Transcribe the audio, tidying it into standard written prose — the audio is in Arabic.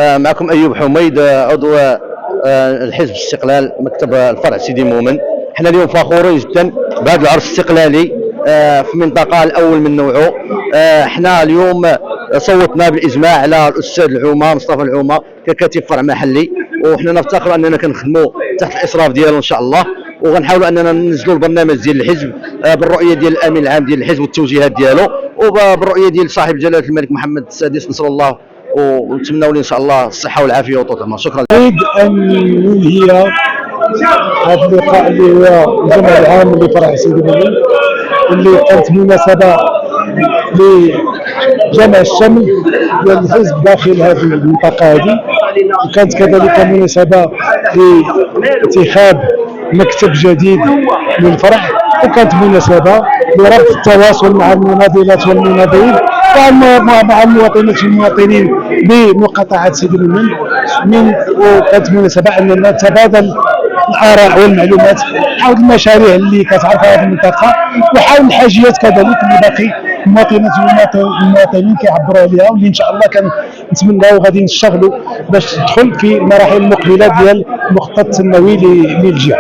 معكم أيوب حميد، عضو الحزب الاستقلال مكتب الفرع سيدي مومن. احنا اليوم فخورين جدا بهذا العرس الاستقلالي في منطقة الأول من نوعه. احنا اليوم صوتنا بالإجماع على الأستاذ العومة مصطفى العومة ككاتب فرع محلي، وحنا نفتخر أننا كنخدموا تحت الإشراف ديالو إن شاء الله، وغنحاولوا أننا ننزلوا البرنامج ديال الحزب بالرؤية ديال الأمين العام ديال الحزب والتوجيهات ديالو، وبالرؤية ديال صاحب جلالة الملك محمد السادس نصر الله، ونتمنوا لي ان شاء الله الصحه والعافيه وطول العمر. شكرا. اريد ان ننهي هذا اللقاء اللي هو الجمع العام لفرع سيدي مومن، اللي كانت مناسبه لجمع الشمل ديال الحزب داخل هذه المنطقه هذه، وكانت كذلك مناسبه لاتخاذ مكتب جديد للفرع، وكانت مناسبه لربط التواصل مع المناضلات والمناضلين ومع المواطنات والمواطنين بمقاطعه سيدي مومن، وكانت مناسبه اننا نتبادل الاراء والمعلومات حول المشاريع اللي كتعرف هذه المنطقه، وحول الحاجيات كذلك اللي باقي المواطنات والمواطنين كيعبروا عليها، واللي ان شاء الله كنتمناو غادي نشتغلوا باش تدخل في المراحل المقبله ديال المخطط التنموي للجهه.